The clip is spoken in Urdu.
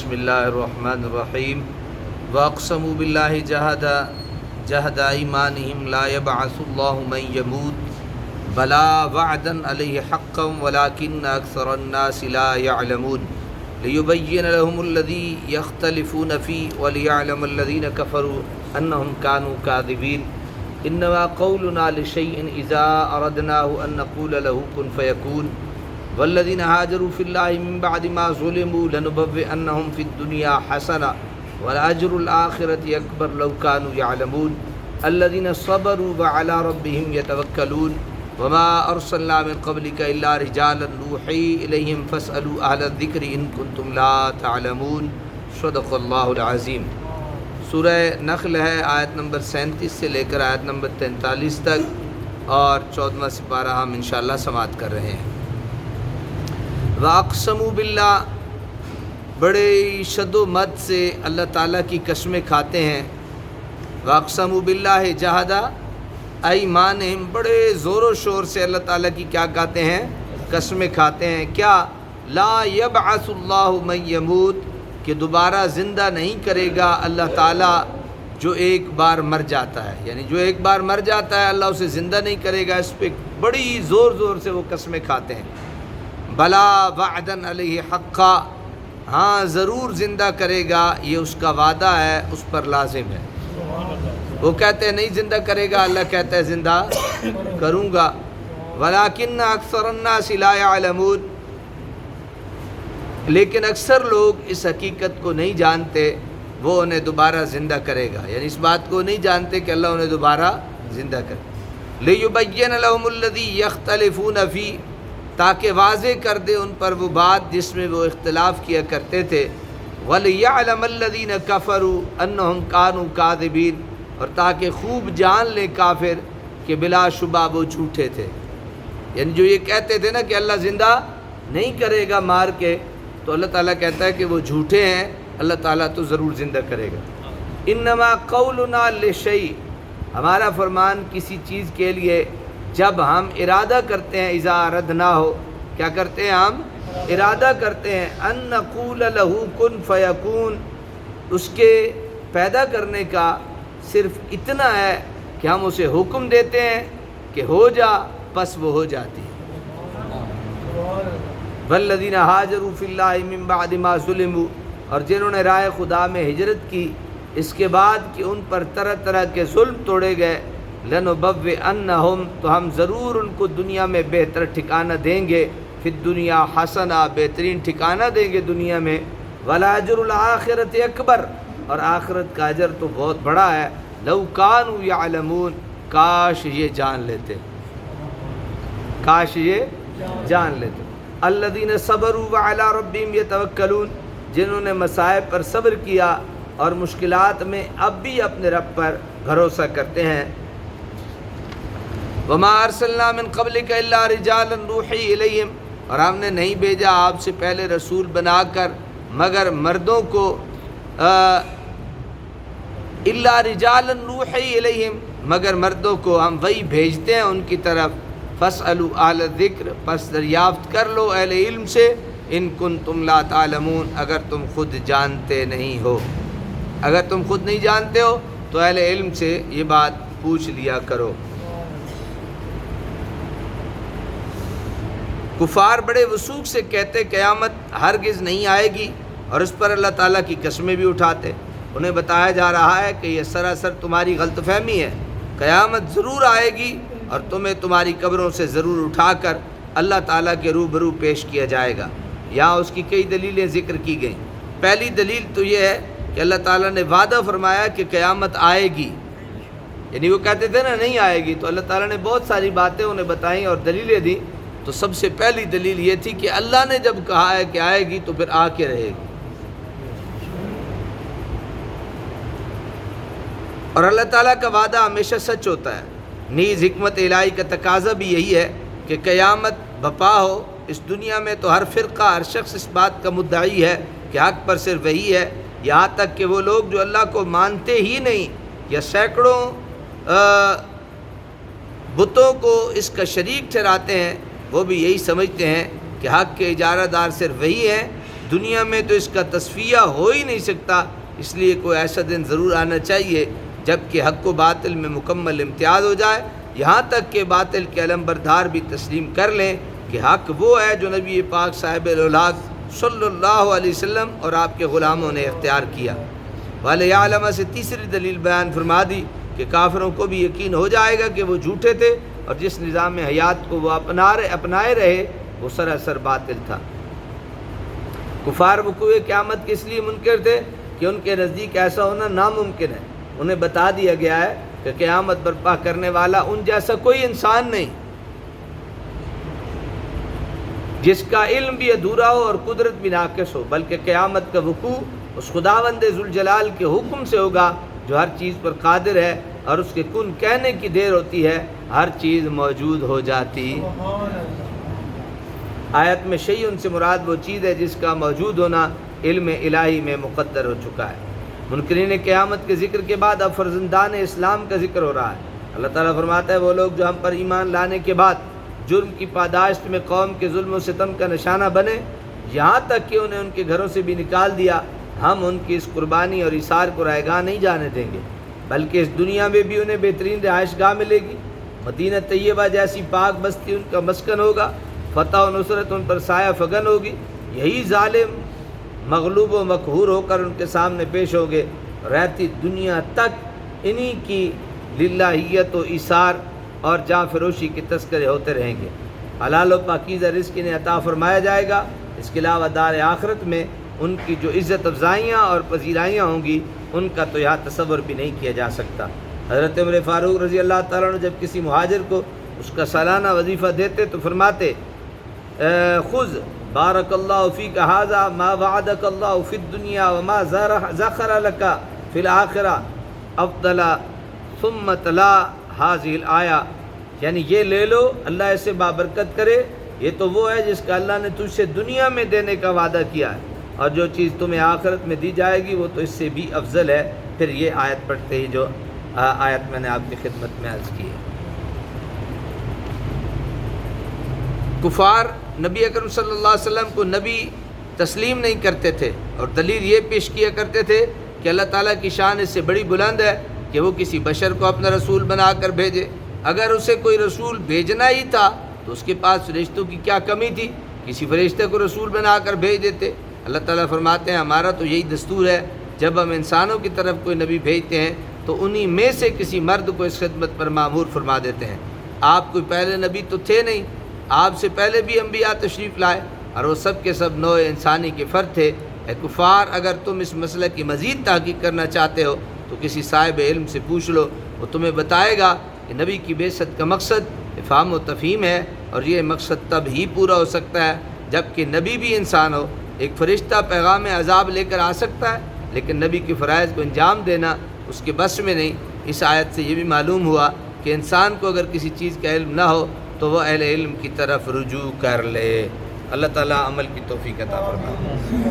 بسم اللہ الرحمن الرحیم واقسموا باللہ جہد ایمانہم لا یبعث اللہ من یموت بلا وعدا علیہ حقا ولکن اکثر الناس لا یعلمون لیبین لهم الذی یختلفون فیہ ولیعلم الذین کفروا انہم کانوا کاذبین انما قولنا لشیء اذا اردناه ان نقول له کن فیکون والذین ہاجروا فی اللہ من بعد ما ظلموا لنبوئنہم فی الدنیا حسنہ ولاجر الآخرة اکبر لو كانوا يعلمون الذین صبروا وعلی ربهم یتوکلون وما ارسلنا من قبلک الا رجالا نوحی الیہم فاسألوا اہل الذکر ان کنتم لا تعلمون صدق اللہ العظیم۔ سورہ نخل ہے، آیت نمبر 37 سے لے کر آیت نمبر 43 تک، اور 14واں سپارہ ہم انشاءاللہ سماعت کر رہے ہیں۔ وَأَقْسَمُوا بِاللَّهِ، بڑے شد و مد سے اللہ تعالیٰ کی قسمیں کھاتے ہیں۔ وَأَقْسَمُوا بِاللَّهِ جَهَدَ أَيْمَانِهِمْ، بڑے زور و شور سے اللہ تعالیٰ کی کیا کہتے ہیں؟ قسمیں کھاتے ہیں۔ کیا؟ لا يبعث اللہ من يموت، کہ دوبارہ زندہ نہیں کرے گا اللہ تعالیٰ جو ایک بار مر جاتا ہے، یعنی جو ایک بار مر جاتا ہے اللہ اسے زندہ نہیں کرے گا۔ اس پہ بڑی زور زور سے وہ قسمیں کھاتے ہیں۔ بلا وعدا علیہ حقا، ہاں ضرور زندہ کرے گا، یہ اس کا وعدہ ہے، اس پر لازم ہے۔ وہ کہتے ہیں نہیں زندہ کرے گا، اللہ کہتا ہے زندہ کروں گا۔ ولیکن اکثر الناس لا يعلمون، لیکن اکثر لوگ اس حقیقت کو نہیں جانتے، وہ انہیں دوبارہ زندہ کرے گا، یعنی اس بات کو نہیں جانتے کہ اللہ انہیں دوبارہ زندہ کرے۔ لِيُبَيِّنَ لَهُمُ الَّذِي يَخْتَلِفُونَ فِيهِ، تاکہ واضح کر دے ان پر وہ بات جس میں وہ اختلاف کیا کرتے تھے۔ وَلِيَعْلَمَ الَّذِينَ كَفَرُوا أَنَّهُمْ كَانُوا كَاذِبِينَ، اور تاکہ خوب جان لے کافر کہ بلا شبہ وہ جھوٹے تھے، یعنی جو یہ کہتے تھے نا کہ اللہ زندہ نہیں کرے گا مار کے، تو اللہ تعالیٰ کہتا ہے کہ وہ جھوٹے ہیں، اللہ تعالیٰ تو ضرور زندہ کرے گا۔ انما قولنا لشیء، ہمارا فرمان کسی چیز کے لیے جب ہم ارادہ کرتے ہیں، اذا اردنا ہو، کیا کرتے ہیں ہم؟ ارادہ کرتے ہیں، ان نقول له کن فیکون، اس کے پیدا کرنے کا صرف اتنا ہے کہ ہم اسے حکم دیتے ہیں کہ ہو جا، پس وہ ہو جاتی ہے۔ والذین ہاجروا فی اللہ من بعد ما ظلموا، اور جنہوں نے راہ خدا میں ہجرت کی اس کے بعد کہ ان پر طرح طرح کے ظلم توڑے گئے، لنبوئنہم، تو ہم ضرور ان کو دنیا میں بہتر ٹھکانہ دیں گے، فی الدنیا حسنہ، بہترین ٹھکانہ دیں گے دنیا میں، ولاجر الآخرۃ اکبر، اور آخرت کا اجر تو بہت بڑا ہے، لو کانوا یعلمون، کاش یہ جان لیتے، کاش یہ جان لیتے۔ الذین صبروا وعلی ربہم یتوکلون، جنہوں نے مصائب پر صبر کیا اور مشکلات میں اب بھی اپنے رب پر بھروسہ کرتے ہیں۔ وما ارسلنا من قبلک الا رجالا نوحی الیہم، اور ہم نے نہیں بھیجا آپ سے پہلے رسول بنا کر مگر مردوں کو، الا رجالا نوحی الیہم، مگر مردوں کو ہم وہی بھیجتے ہیں ان کی طرف۔ فاسألوا اہل الذکر، پس دریافت کر لو اہل علم سے، ان کنتم لا تعلمون، اگر تم خود جانتے نہیں ہو، اگر تم خود نہیں جانتے ہو تو اہل علم سے یہ بات پوچھ لیا کرو۔ کفار بڑے وثوق سے کہتے قیامت ہرگز نہیں آئے گی، اور اس پر اللہ تعالیٰ کی قسمیں بھی اٹھاتے۔ انہیں بتایا جا رہا ہے کہ یہ سراسر تمہاری غلط فہمی ہے، قیامت ضرور آئے گی اور تمہیں تمہاری قبروں سے ضرور اٹھا کر اللہ تعالیٰ کے روبرو پیش کیا جائے گا۔ یہاں اس کی کئی دلیلیں ذکر کی گئیں۔ پہلی دلیل تو یہ ہے کہ اللہ تعالیٰ نے وعدہ فرمایا کہ قیامت آئے گی، یعنی وہ کہتے تھے نا نہیں آئے گی، تو اللہ تعالیٰ نے بہت ساری باتیں انہیں بتائیں اور دلیلیں دیں۔ تو سب سے پہلی دلیل یہ تھی کہ اللہ نے جب کہا ہے کہ آئے گی تو پھر آ کے رہے گی، اور اللہ تعالیٰ کا وعدہ ہمیشہ سچ ہوتا ہے۔ نیز حکمت الہی کا تقاضا بھی یہی ہے کہ قیامت بپا ہو۔ اس دنیا میں تو ہر فرقہ، ہر شخص اس بات کا مدعی ہے کہ حق پر صرف وہی ہے، یہاں تک کہ وہ لوگ جو اللہ کو مانتے ہی نہیں یا سینکڑوں بتوں کو اس کا شریک ٹھہراتے ہیں، وہ بھی یہی سمجھتے ہیں کہ حق کے اجارہ دار صرف وہی ہیں، دنیا میں تو اس کا تصفیہ ہو ہی نہیں سکتا، اس لیے کوئی ایسا دن ضرور آنا چاہیے جب کہ حق و باطل میں مکمل امتیاز ہو جائے، یہاں تک کہ باطل کے علمبردار بھی تسلیم کر لیں کہ حق وہ ہے جو نبی پاک صاحب الاولاد صلی اللہ علیہ وسلم اور آپ کے غلاموں نے اختیار کیا۔ وَلِيَعْلَمَ سے تیسری دلیل بیان فرما دی کہ کافروں کو بھی یقین ہو جائے گا کہ وہ جھوٹے تھے اور جس نظام حیات کو وہ اپنائے رہے وہ سراسر باطل تھا۔ کفار وقوع قیامت کس لیے منکر تھے کہ ان کے نزدیک ایسا ہونا ناممکن ہے۔ انہیں بتا دیا گیا ہے کہ قیامت برپا کرنے والا ان جیسا کوئی انسان نہیں، جس کا علم بھی ادھورا ہو اور قدرت بھی ناقص ہو، بلکہ قیامت کا وقوع اس خداوند ذوالجلال کے حکم سے ہوگا جو ہر چیز پر قادر ہے، اور اس کے کن کہنے کی دیر ہوتی ہے ہر چیز موجود ہو جاتی۔ آیت میں شیء سے مراد وہ چیز ہے جس کا موجود ہونا علم الہی میں مقدر ہو چکا ہے۔ منکرین قیامت کے ذکر کے بعد اب فرزندان اسلام کا ذکر ہو رہا ہے۔ اللہ تعالیٰ فرماتا ہے وہ لوگ جو ہم پر ایمان لانے کے بعد جرم کی پاداشت میں قوم کے ظلم و ستم کا نشانہ بنے، یہاں تک کہ انہیں ان کے گھروں سے بھی نکال دیا، ہم ان کی اس قربانی اور ایثار کو رائے گاہ نہیں جانے دیں گے، بلکہ اس دنیا میں بھی انہیں بہترین رہائش گاہ ملے گی، مدینہ طیبہ جیسی پاک بستی ان کا مسکن ہوگا، فتح و نصرت ان پر سایہ فگن ہوگی۔ یہی ظالم مغلوب و مقہور ہو کر ان کے سامنے پیش ہوں گے، رہتی دنیا تک انہی کی للہیت و ایثار اور جاں فروشی کے تذکرے ہوتے رہیں گے۔ حلال و پاکیزہ رزق انہیں عطا فرمایا جائے گا، اس کے علاوہ دار آخرت میں ان کی جو عزت افزائیاں اور پذیرائیاں ہوں گی ان کا تو یہاں تصور بھی نہیں کیا جا سکتا۔ حضرت عمر فاروق رضی اللہ تعالیٰ عنہ جب کسی مہاجر کو اس کا سالانہ وظیفہ دیتے تو فرماتے خذ بارک اللہ فیک ھذا ما وعدک اللہ فی الدنیا وما ذخر لک فی الآخرہ افضل ثم تلا ھذہ الآیہ، یعنی یہ لے لو، اللہ اسے بابرکت کرے، یہ تو وہ ہے جس کا اللہ نے تجھ سے دنیا میں دینے کا وعدہ کیا ہے، اور جو چیز تمہیں آخرت میں دی جائے گی وہ تو اس سے بھی افضل ہے۔ پھر یہ آیت پڑھتے ہی جو آیت میں نے آپ کی خدمت میں عرض کی ہے۔ کفار نبی اکرم صلی اللہ علیہ وسلم کو نبی تسلیم نہیں کرتے تھے، اور دلیل یہ پیش کیا کرتے تھے کہ اللہ تعالیٰ کی شان اس سے بڑی بلند ہے کہ وہ کسی بشر کو اپنا رسول بنا کر بھیجے۔ اگر اسے کوئی رسول بھیجنا ہی تھا تو اس کے پاس فرشتوں کی کیا کمی تھی، کسی فرشتے کو رسول بنا کر بھیج دیتے۔ اللہ تعالیٰ فرماتے ہیں ہمارا تو یہی دستور ہے، جب ہم انسانوں کی طرف کوئی نبی بھیجتے ہیں تو انہی میں سے کسی مرد کو اس خدمت پر مامور فرما دیتے ہیں۔ آپ کوئی پہلے نبی تو تھے نہیں، آپ سے پہلے بھی انبیاء تشریف لائے اور وہ سب کے سب نوع انسانی کے فرد تھے۔ اے کفار، اگر تم اس مسئلہ کی مزید تحقیق کرنا چاہتے ہو تو کسی صاحب علم سے پوچھ لو، وہ تمہیں بتائے گا کہ نبی کی بعثت کا مقصد افہام و تفہیم ہے، اور یہ مقصد تب ہی پورا ہو سکتا ہے جب کہ نبی بھی انسان ہو۔ ایک فرشتہ پیغام عذاب لے کر آ سکتا ہے، لیکن نبی کے فرائض کو انجام دینا اس کے بس میں نہیں۔ اس آیت سے یہ بھی معلوم ہوا کہ انسان کو اگر کسی چیز کا علم نہ ہو تو وہ اہل علم کی طرف رجوع کر لے۔ اللہ تعالیٰ عمل کی توفیق عطا فرمائے۔